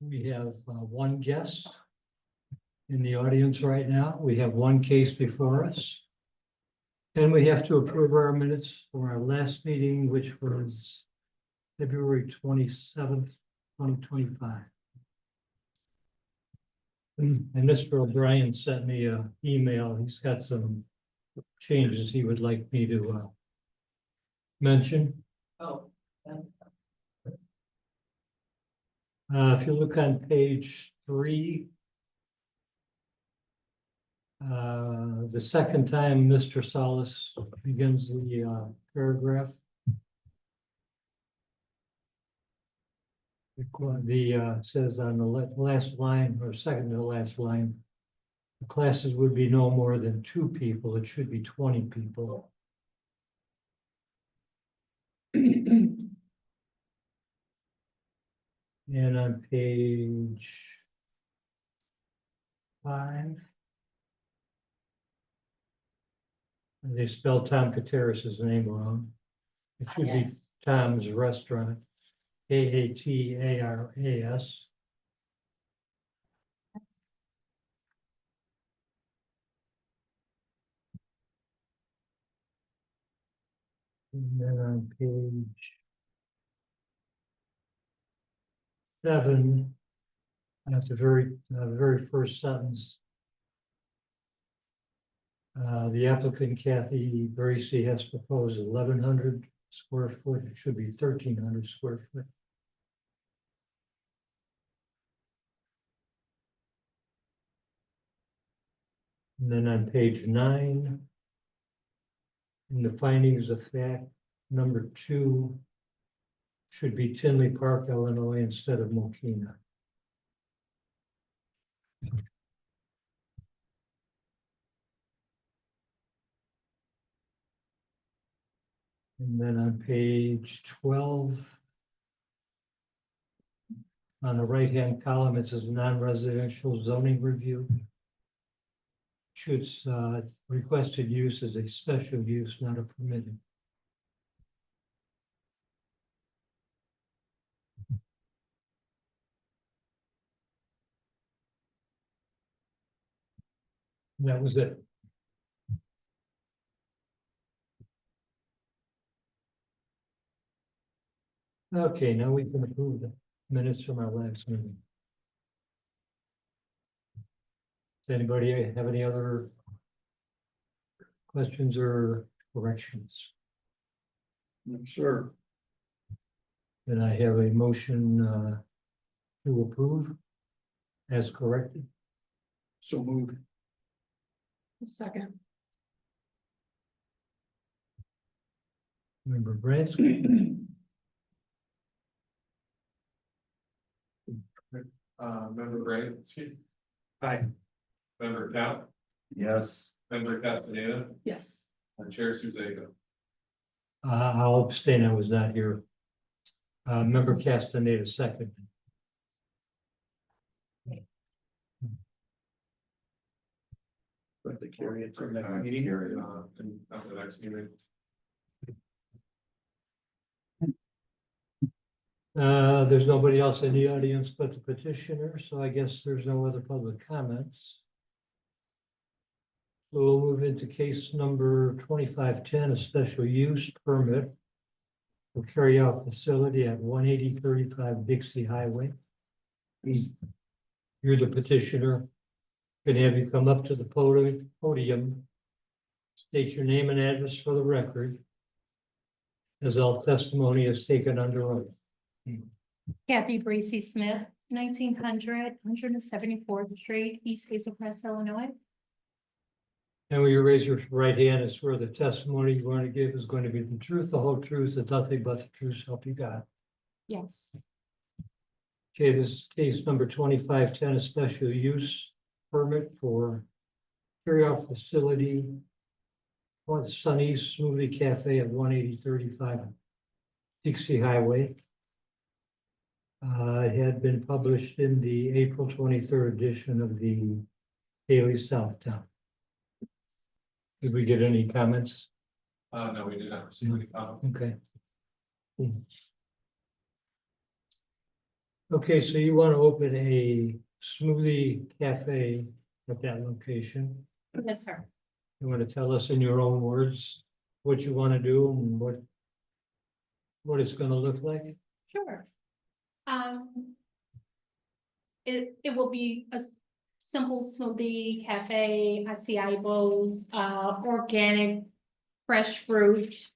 We have one guest in the audience right now. We have one case before us. And we have to approve our minutes for our last meeting, which was February 27th, 2025. And Mr. O'Brien sent me an email. He's got some changes he would like me to mention. Oh, If you look on page 3, the second time Mr. Salas begins the paragraph. Says on the last line or second to the last line, the classes would be no more than 2 people. It should be 20 people. And on page 5, they spelled Tom Kateris' name wrong. It should be yes. Tom's Restaurant, Kataras. And then on page 7, at the very first sentence, the applicant Kathy Bracy has proposed 1,100 square foot. It should be 1,300 square foot. And then on page 9, in the findings of fact, number 2 should be Tinley Park, Illinois, instead of Mokina. And then on page 12, on the right-hand column, it says non-residential zoning review. Should requested use as a special use, not a permitted. That was it. Okay, now we can approve the minutes from our last meeting. Does anybody have any other questions or corrections? Sure. Then I have a motion to approve as corrected. So moved. Second. Member Bransky, Member Bransky, Aye. Member Count, Yes. Member Castaneda, Yes. and Chair Suzega. I'll abstain. I was not here. Member Castaneda, second. But the carry it to the next Carry meeting. and at the next meeting. There's nobody else in the audience but the petitioner, so I guess there's no other public comments. So we'll move into case number 2510, a special use permit for carryout facility at 18035 Dixie Highway. You're the petitioner. Can have you come up to the podium, state your name and address for the record, as all testimony is taken under oath. Kathy Bracy Smith, 1900 174th Street, East Hazel Crest, Illinois. And will you raise your right hand and swear the testimony you want to give is going to be the truth, the whole truth, and nothing but the truth, so help you God. Yes. Okay, this is case number 2510, a special use permit for carryout facility on Sunny's Smoothie Cafe at 18035 Dixie Highway. It had been published in the April 23rd edition of the Daily Southtown. Did we get any comments? No, we did not receive any comments. Okay. Okay, so you want to open a smoothie cafe at that location? Yes, sir. You want to tell us in your own words what you want to do and what it's gonna look like? Sure. It will be a simple smoothie cafe, acai bowls, organic, fresh fruit.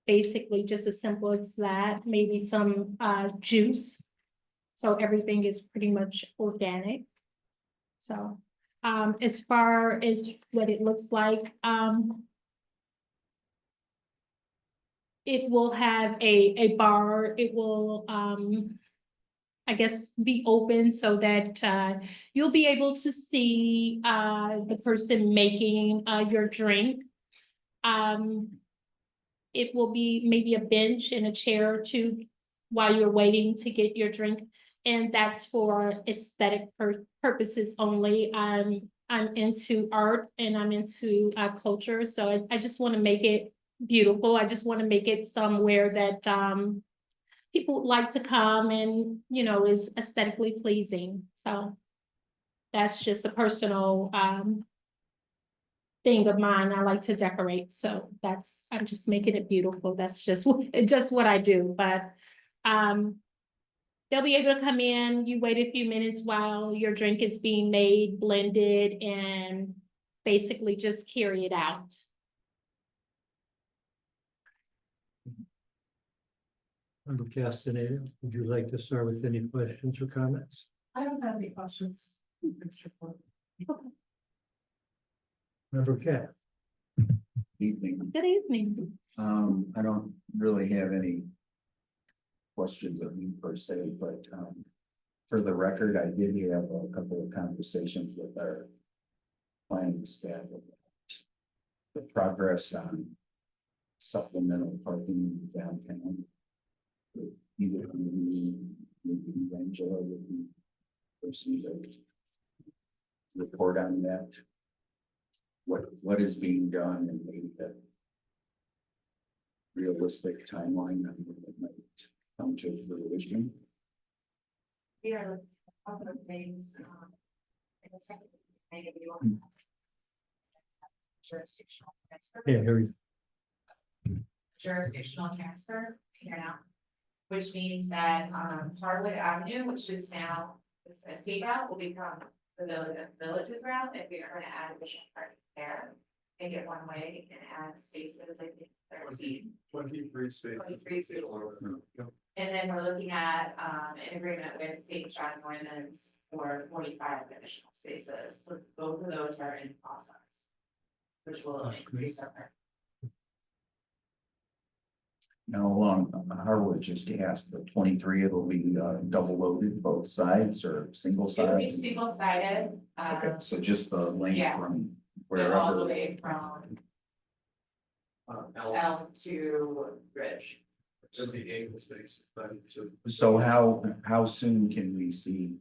Basically just as simple as that, maybe some, juice. So everything is pretty much organic. So, as far as what it looks like, it will have a bar, it will, I guess, be open so that, you'll be able to see, the person making, your drink. It will be maybe a bench and a chair or two while you're waiting to get your drink. And that's for aesthetic purposes only. I'm into art and I'm into, culture, so I just want to make it beautiful. I just want to make it somewhere that, people would like to come and, you know, is aesthetically pleasing, so. That's just a personal, thing of mine. I like to decorate, so I'm just making it beautiful. That's just what I do, but, they'll be able to come in, you wait a few minutes while your drink is being made, blended, and basically just carry it out. Member Castaneda, would you like to start with any questions or comments? I don't have any questions. Mr. Clerk. Member Cat? Evening. Good evening. I don't really have any questions of you per se, but, for the record, I did have a couple of conversations with our planning staff about the progress on supplemental parking downtown. Either me, maybe Angela would be person to report on that. What is being done and maybe a realistic timeline on when it might come to fruition. Yeah, a couple of things, in the second, maybe you want. Jurisdictional transfer. Yeah, here you. Jurisdictional transfer, here now. Which means that, Harwood Avenue, which is now, it's a state route, will become the village's route, and we are gonna add additional parking there. Make it one way and add spaces, I think 13. 23 spaces. 23 spaces. And then we're looking at, an agreement with St. John Norman's for 45 additional spaces, so both of those are in process. Which will increase our. Now, Harwood just asked, the 23, it'll be double loaded both sides or single It'll be side? single sided, Okay, so just the length yeah. from all the wherever. way from L, Elm to Ridge. it'll be 8 spaces, but So how soon can we see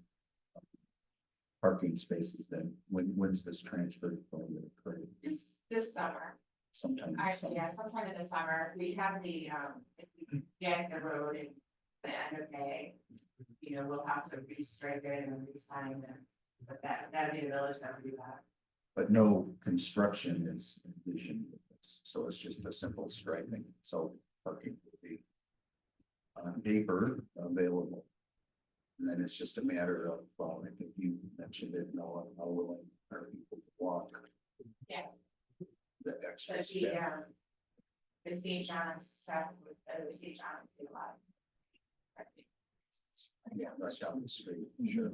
parking spaces then? When's this transfer going to occur? This summer, Sometime. this summer? yeah, sometime in the summer, we have the, if we get the road in the end of May. You know, we'll have to restripe it and re-sign it, but that'd be the village that would do that. But no construction is envisioned with this, so it's just a simple striping, so parking will be on paper available. And then it's just a matter of, well, I think you mentioned it, Noah, how willing are people to walk? Yeah. The extra But step. the St. John's traffic with, St. John's would be a lot. Yeah, right down the street, sure.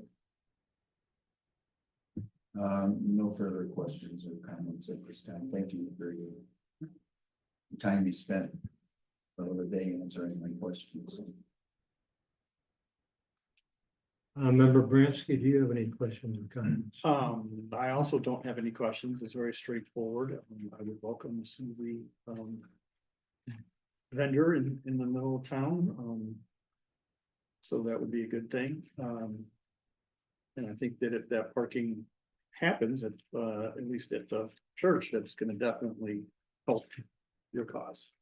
No further questions or comments at this time. Thank you for your time you spent over the day answering my questions. Member Bransky, do you have any questions or comments? I also don't have any questions. It's very straightforward. I would welcome to see the vendor in the middle of town. So that would be a good thing. And I think that if that parking happens at least at the church, that's gonna definitely help your cause.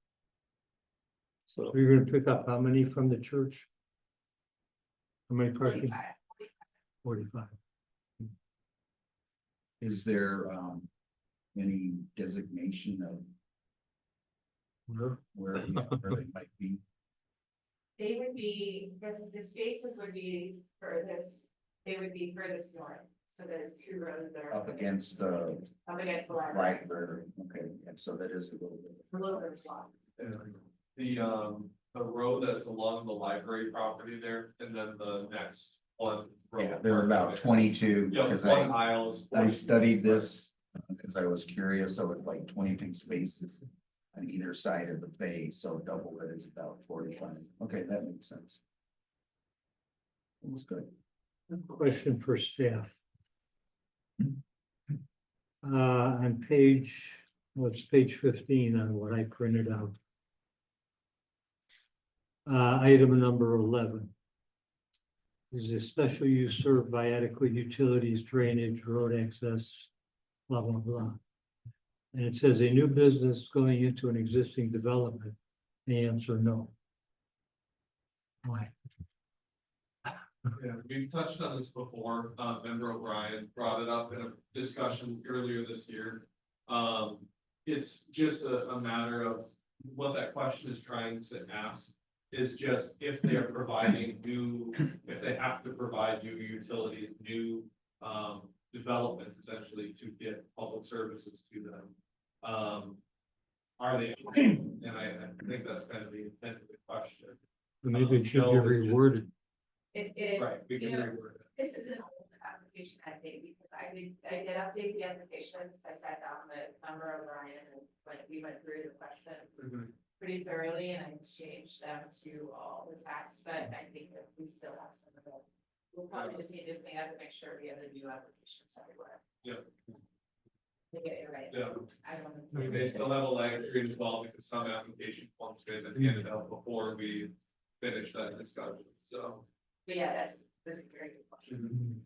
So So you're gonna pick up how many from the church? How many parking? 45. 45. Is there, any designation of where they might be? They would be, the spaces would be furthest, they would be furthest north, so there's 2 rows that are. Up against the Up against the library. library, okay, and so that is a little bit. A little bit of slot. The road that's along the library property there, and then the next one. Yeah, there are about 22, Yeah, because one aisle is. I studied this, because I was curious, so it's like 22 spaces on either side of the bay, so double it is about 45. Okay, that makes sense. It was good. Question for staff. On page, what's page 15 on what I printed out. Item number 11. Is a special use served by adequate utilities, drainage, road access, blah, blah, blah. And it says a new business going into an existing development, the answer no. Why? Yeah, we've touched on this before, member O'Brien brought it up in a discussion earlier this year. It's just a matter of what that question is trying to ask. Is just if they are providing new, if they have to provide new utilities, new, development essentially to get public services to them. Are they, and I think that's kind of the intent of the question. Maybe it should be No, it's just- reworded. It is. Right, we can you know, reword it. This is an old application, I think, because I did update the applications, I sat down with member O'Brien and we went through the questions pretty thoroughly, and I changed them to all the text, but I think that we still have some of them. We'll probably just need to clean up and make sure we have the new applications everywhere. Yep. To get it right. Yeah. I don't know. They still have a lag period as well, because some application forms get handed out before we finish that discussion, so. But yeah, that's a very good question.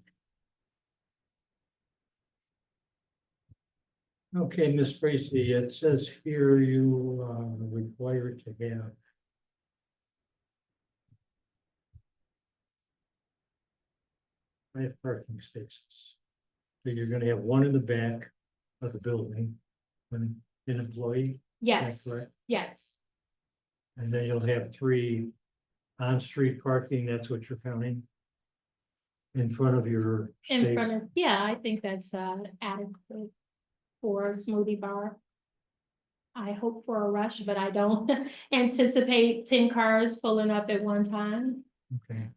Okay, Ms. Bracy, it says here you are required to have 5 parking spaces. So you're gonna have 1 in the back of the building, when an employee, is Yes, that correct? yes, And then you'll have 3 on-street parking, that's what you're counting? In front of your in space? front of, yeah, I think that's adequate for a smoothie bar. I hope for a rush, but I don't anticipate 10 cars pulling up at one time. Okay.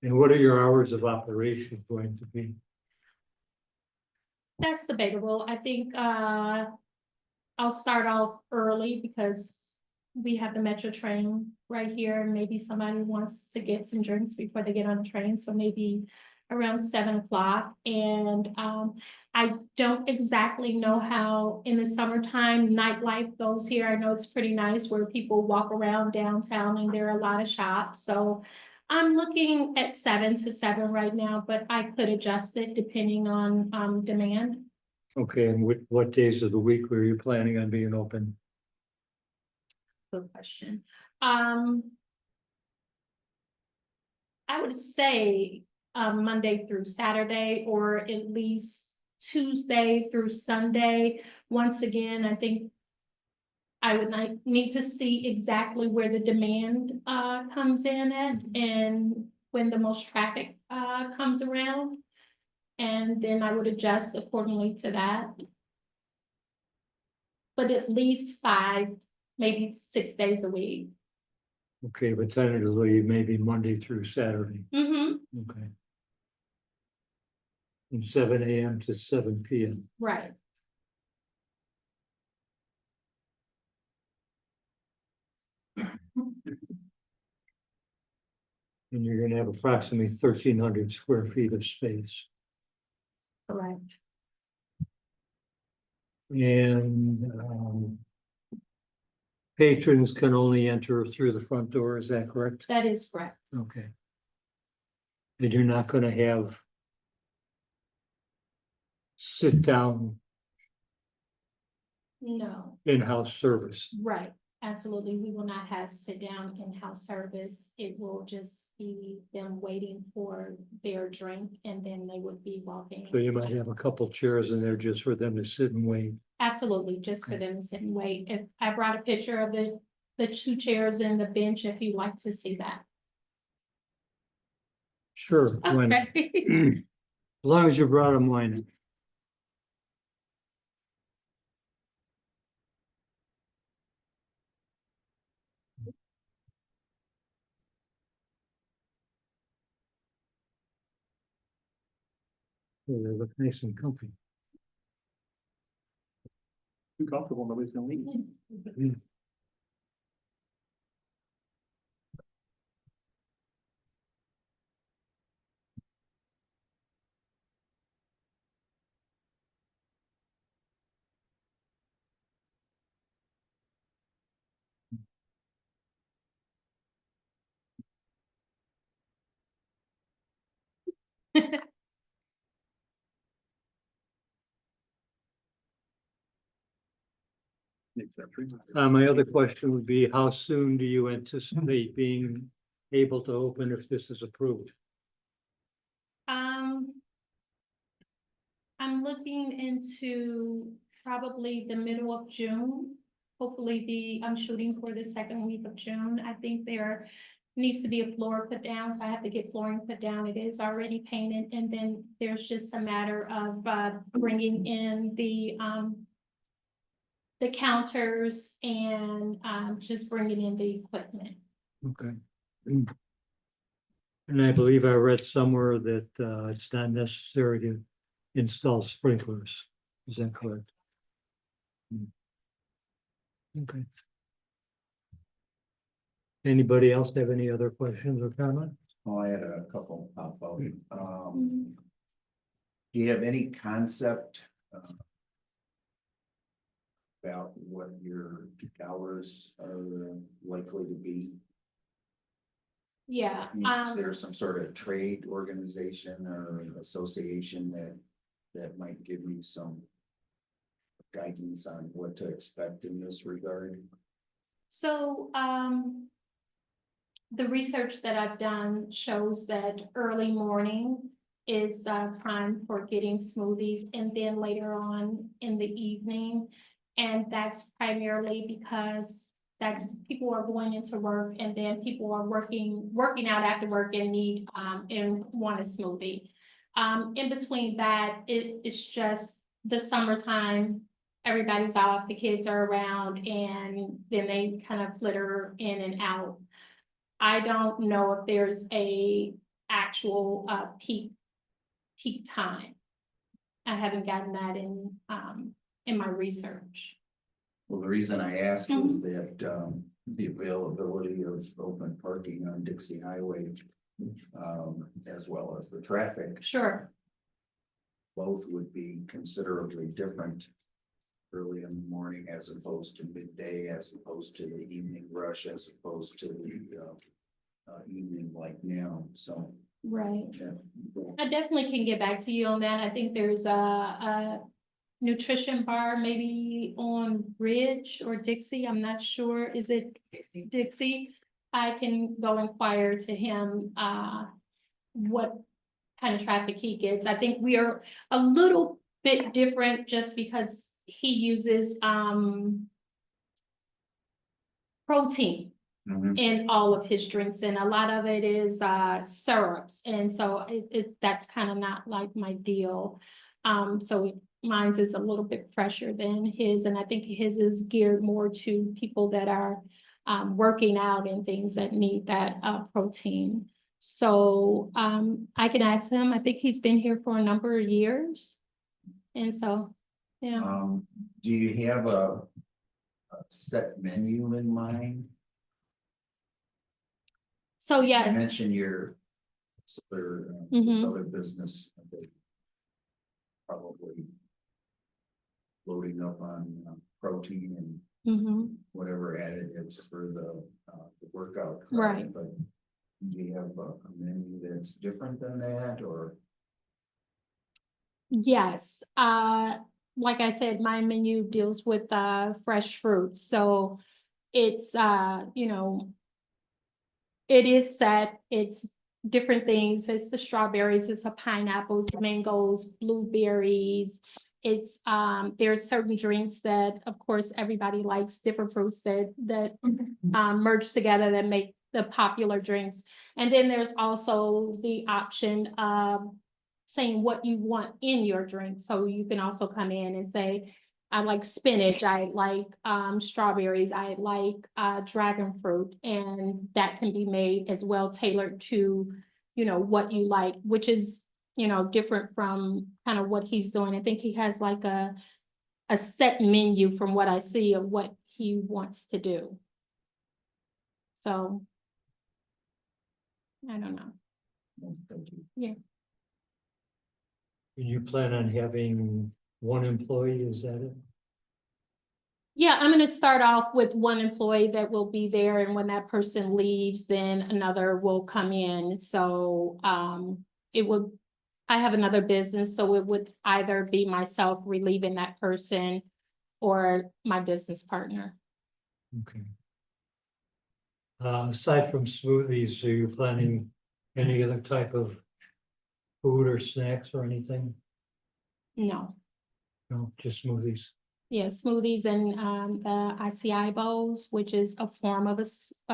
And what are your hours of operation going to be? That's debatable. I think I'll start off early because we have the Metro train right here. And maybe somebody wants to get some drinks before they get on the train, so maybe around 7 o'clock. And I don't exactly know how in the summertime nightlife goes here. I know it's pretty nice where people walk around downtown and there are a lot of shops. So I'm looking at 7 to 7 right now, but I could adjust it depending on demand. Okay, and what days of the week were you planning on being open? Good question. I would say Monday through Saturday, or at least Tuesday through Sunday. Once again, I think I would need to see exactly where the demand comes in at and when the most traffic comes around. And then I would adjust accordingly to that. But at least 5, maybe 6 days a week. Okay, but tentatively, maybe Monday through Saturday, Mm-hmm, okay. From 7 AM to 7 PM. right. And you're gonna have approximately 1,300 square feet of space. Correct. And patrons can only enter through the front door, is that correct? That is correct. Okay. And you're not gonna have sit down No, in-house service. right. Absolutely, we will not have sit down in-house service. It will just be them waiting for their drink and then they would be walking. So you might have a couple chairs in there just for them to sit and wait. Absolutely, just for them to sit and wait. If I brought a picture of the two chairs and the bench, if you'd like to see that. Sure, when, as Okay. long as you brought them, why not? Yeah, they look nice and comfy. Too comfortable, nobody's gonna leave. My other question would be, how soon do you anticipate being able to open if this is approved? I'm looking into probably the middle of June. Hopefully I'm shooting for the second week of June. I think there needs to be a floor put down, so I have to get flooring put down. It is already painted, and then there's just a matter of bringing in the counters and just bringing in the equipment. Okay. And I believe I read somewhere that it's not necessary to install sprinklers. Is that correct? Okay. Anybody else have any other questions or comments? Oh, I had a couple pop out. Do you have any concept about what your hours are likely to be? Yeah. I mean, is there some sort of trade organization or association that might give you some guidance on what to expect in this regard? So, the research that I've done shows that early morning is prime for getting smoothies, and then later on in the evening. And that's primarily because that's people are going into work, and then people are working out after work and need and want a smoothie. In between that, it's just the summertime. Everybody's off, the kids are around, and then they kind of flitter in and out. I don't know if there's a actual peak time. I haven't gotten that in my research. Well, the reason I ask is that the availability of open parking on Dixie Highway, as well as the traffic, Sure. both would be considerably different early in the morning as opposed to midday, as opposed to the evening rush, as opposed to the evening like now, so. Right. Yeah. I definitely can get back to you on that. I think there's a nutrition bar maybe on Ridge or Dixie. I'm not sure. Is it Dixie? I can go inquire to him what kind of traffic he gets. I think we are a little bit different just because he uses protein in all of his drinks, and a lot of it is syrups, and so that's kind of not like my deal. So mine's is a little bit fresher than his, and I think his is geared more to people that are working out and things that need that protein. So I can ask him. I think he's been here for a number of years, and so yeah. Do you have a set menu in mind? So You yes. mentioned your other, Mhm. this other business. Probably loading up on protein and Mhm. whatever additives for the workout. Right. But do you have a menu that's different than that, or? Yes, like I said, my menu deals with fresh fruit, so it's, you know, it is set, it's different things, it's the strawberries, it's the pineapples, mangoes, blueberries. It's, there's certain drinks that, of course, everybody likes, different fruits that merge together that make the popular drinks. And then there's also the option of saying what you want in your drink. So you can also come in and say, I like spinach, I like strawberries, I like dragon fruit, and that can be made as well tailored to, you know, what you like, which is, you know, different from kind of what he's doing. I think he has like a set menu from what I see of what he wants to do. So I don't know. Thank you. You plan on having one employee, is that it? Yeah, I'm gonna start off with one employee that will be there, and when that person leaves, then another will come in. So it would, I have another business, so it would either be myself relieving that person or my business partner. Okay. Aside from smoothies, are you planning any other type of food or snacks or anything? No, No, just smoothies. yeah, smoothies and the ICI bowls, which is a form of a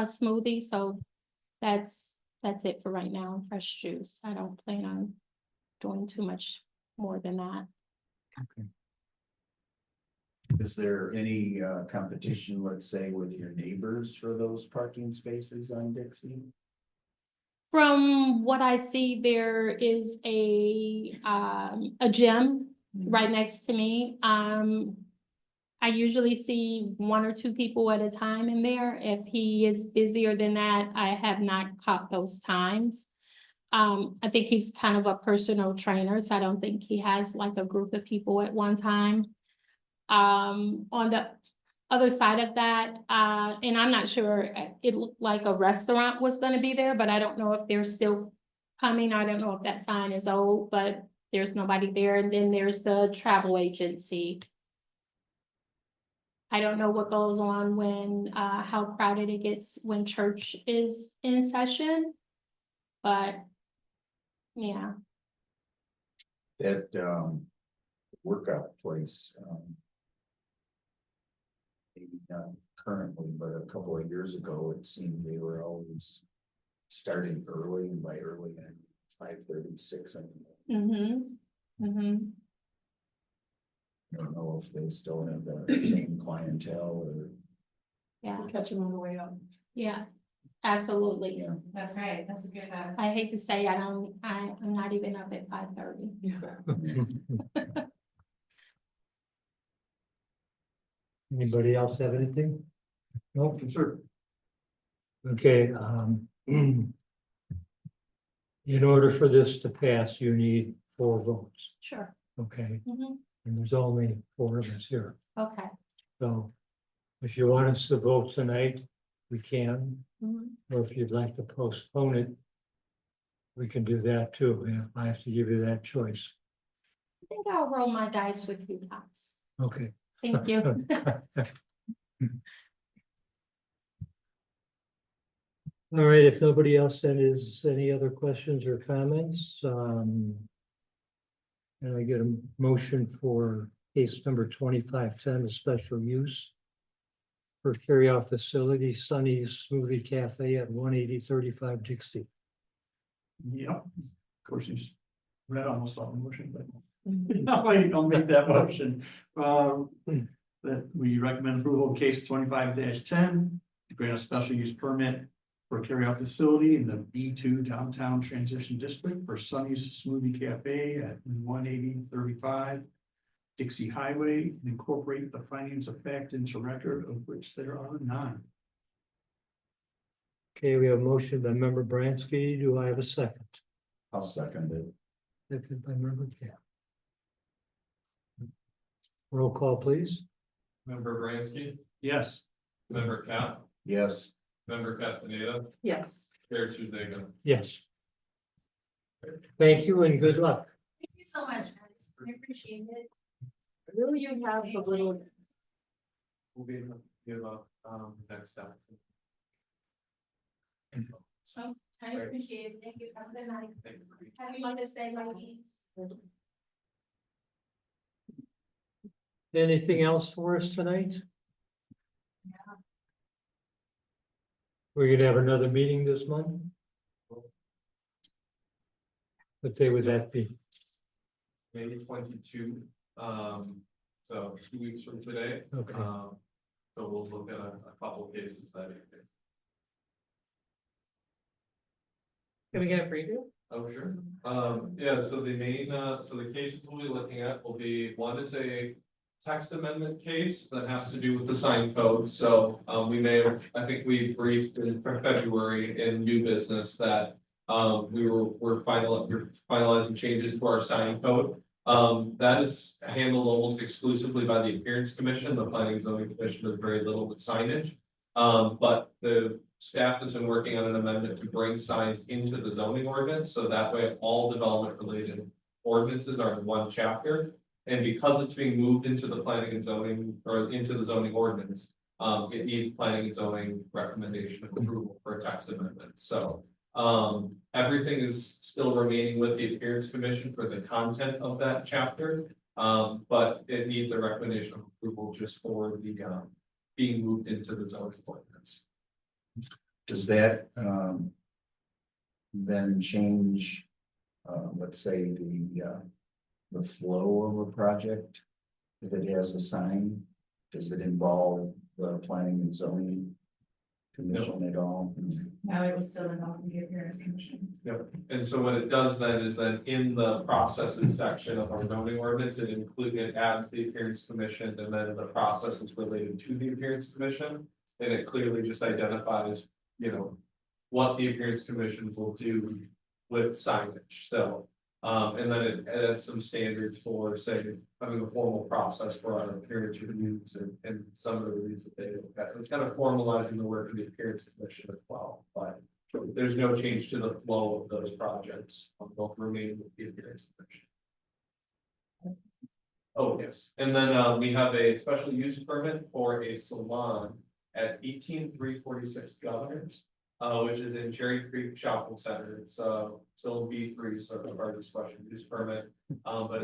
smoothie, so that's it for right now, fresh juice. I don't plan on doing too much more than that. Okay. Is there any competition, let's say, with your neighbors for those parking spaces on Dixie? From what I see, there is a gym right next to me. I usually see 1 or 2 people at a time in there. If he is busier than that, I have not caught those times. I think he's kind of a personal trainer, so I don't think he has like a group of people at one time. On the other side of that, and I'm not sure, it looked like a restaurant was gonna be there, but I don't know if they're still coming. I don't know if that sign is old, but there's nobody there. And then there's the travel agency. I don't know what goes on when, how crowded it gets when church is in session, but yeah. That workout place, maybe not currently, but a couple of years ago, it seemed they were always starting early, and by early, 5:36. I don't know if they still have the same clientele or, Yeah, Catch him on the way up. yeah, absolutely. yeah. That's right, that's a good, I hate to say, I'm not even up at 5:30. Anybody else have anything? No, Sure. okay, in order for this to pass, you need 4 votes, Sure. okay? Mhm. And there's only 4 of us here, Okay. so if you want us to vote tonight, we can, Mhm. or if you'd like to postpone it, we can do that too. Yeah, I have to give you that choice. I think I'll roll my dice with you guys. Okay. Thank you. All right, if nobody else has any other questions or comments, and I get a motion for case number 2510, a special use for carryout facility, Sunny's Smoothie Cafe at 18035 Dixie. Yep, of course, you just read almost all the motion, but. I'll make that motion. That we recommend approval of case 25-10 to grant a special use permit for a carryout facility in the B2 Downtown Transition District for Sunny's Smoothie Cafe at 18035 Dixie Highway, and incorporate the findings of fact into record, of which there are none. Okay, we have a motion by member Bransky. Do I have a second? I'll second it. Second by member Cap. Roll call, please. Member Bransky, Yes. member Cap, Yes. member Castaneda, Yes. Chair Tuzaga. Yes. Thank you and good luck. thank you so much, guys, I appreciate it. Will you have the little give a, next step. So I appreciate it. Thank you. Have a good night. Thank you for being- Happy Mother's Day, ladies. Anything else for us tonight? We're gonna have another meeting this month? What day would that be? Maybe 22, so 2 weeks from today. Okay. So we'll look at a couple of cases that evening. Can we get a preview? Oh, sure. Yeah, so the main, so the cases we'll be looking at will be, one is a text amendment case that has to do with the sign code. So, we may have, I think we briefed in February in new business that, we're finalizing changes to our sign code. That is handled almost exclusively by the Appearance Commission. The Planning and Zoning Commission does very little with signage. But the staff has been working on an amendment to bring signs into the zoning ordinance, so that way all development related ordinances are in one chapter. And because it's being moved into the planning and zoning, or into the zoning ordinance, it needs planning and zoning recommendation of approval for a text amendment, so. Everything is still remaining with the Appearance Commission for the content of that chapter. But it needs a recommendation of approval just for the, being moved into the zoning ordinance. Does that, then change, let's say the flow of a project? If it has a sign, does it involve the planning and zoning commission at all? No, it was still involved in the Appearance Commission. Yep, and so what it does then is that in the processes section of our zoning ordinance, it adds the Appearance Commission and then the processes related to the Appearance Commission. And it clearly just identifies, what the Appearance Commission will do with signage, so. And then it adds some standards for, say, having a formal process for our appearance reviews and some of the reviews that they look at. So it's kind of formalizing the work of the Appearance Commission as well, but there's no change to the flow of those projects. They'll remain with the Appearance Commission. Oh, yes, and then we have a special use permit for a salon at 18346 Governors. Which is in Cherry Creek Shopping Center. It's still B3, so it's part of the special use permit. But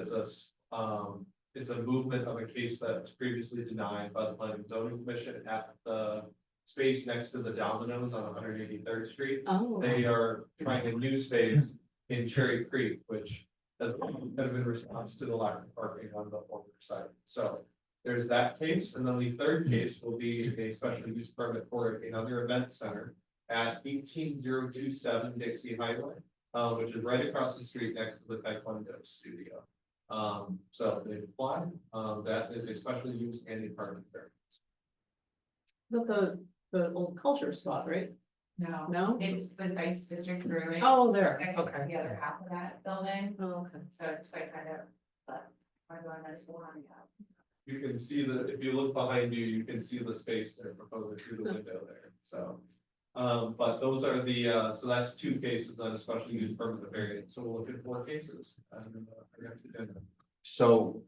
it's a movement of a case that was previously denied by the Planning and Zoning Commission at the space next to the Domino's on 183rd Street. Oh. They are trying a new space in Cherry Creek, which has kind of in response to the lack of parking on the former site. So there's that case, and then the third case will be a special use permit for another event center at 18027 Dixie Highway, which is right across the street next to the Taekwondo studio. So they applied, that is a special use and a parking variance. The old culture spot, right? No, No? it's the Ice District Brewing. Oh, there, Second, okay. The other half of that building, Oh, okay. so it's quite kind of, but I'm going to salon, yeah. You can see if you look behind you, you can see the space they're proposing through the window there, so. But those are the, so that's 2 cases on a special use permit variance, so we'll look at 4 cases. Our next agenda. So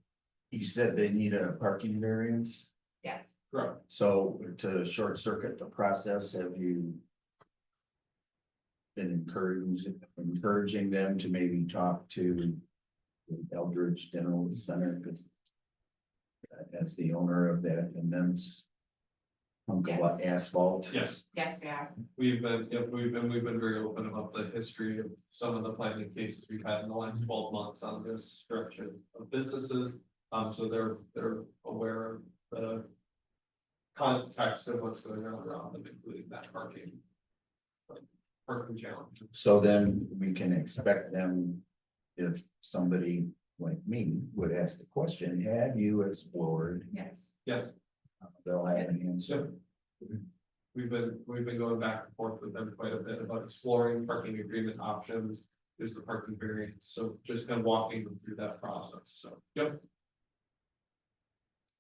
you said they need a parking variance, Yes, Correct. so to short circuit the process, have you been encouraging them to maybe talk to the Eldridge General Center, because as the owner of that immense hunk of Yes. asphalt? Yes. yes, we are. We've been very open about the history of some of the planning cases we've had in the last 12 months on this stretch of businesses. So they're aware of the context of what's going on around them, including that parking challenge. So then we can expect them, if somebody like me would ask the question, have you explored? Yes. Yes, They'll have an answer. we've been going back and forth with them quite a bit about exploring parking agreement options. There's the parking variance, so just kind of walking them through that process, so, yep.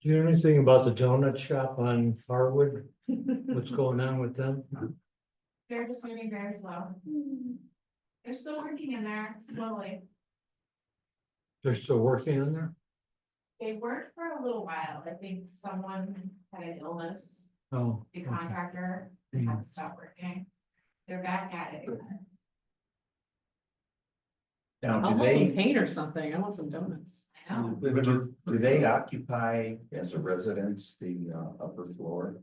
Do you know anything about the donut shop on Harwood? What's going on with them? They're just moving very slow. They're still working in there slowly. They're still working on there? They worked for a little while. I think someone had an illness Oh, the okay. contractor had to stop working. They're back at it again. Now, I'll do help them they, paint or something. I want some donuts. I know. do they occupy as a residence, the upper floor?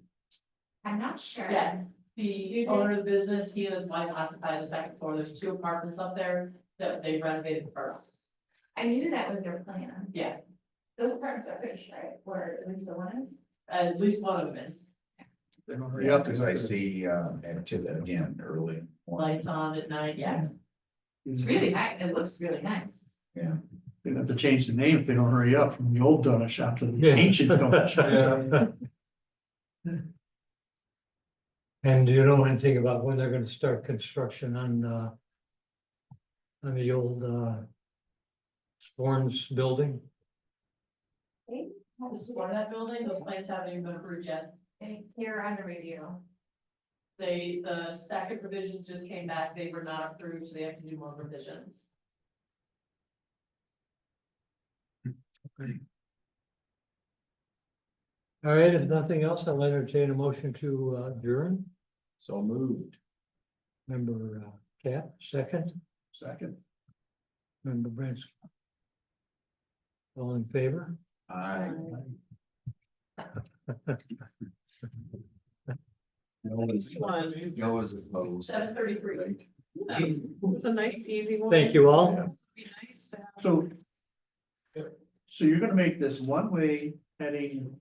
I'm not sure. Yes, the owner of the business, he and his wife occupy the second floor, there's 2 apartments up there that they renovated first. I knew that was their plan. Yeah, Those apartments are finished, right? Or at least the one is. at least one of them is, They don't hurry Yeah, up. because I see, active again early. lights on at night, yeah. It's really nice. It looks really nice. Yeah. They have to change the name if they don't hurry up from the old donut shop to the Yeah. ancient donut shop. And do you know anything about when they're gonna start construction on the old, Sporns building? The score of that building, those plans haven't even been approved yet. Here on the radio. The second revisions just came back, they were not approved, so they have to do more revisions. All right, if nothing else, I'll entertain a motion to adjourn. So moved. Member Cap, second, Second. member Branscombe. All in favor? I. One. No as opposed. 7:33. Right. It was a nice, easy one. Thank you all. Be nice to have. So. So you're gonna make this one way heading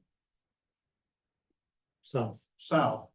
So, south,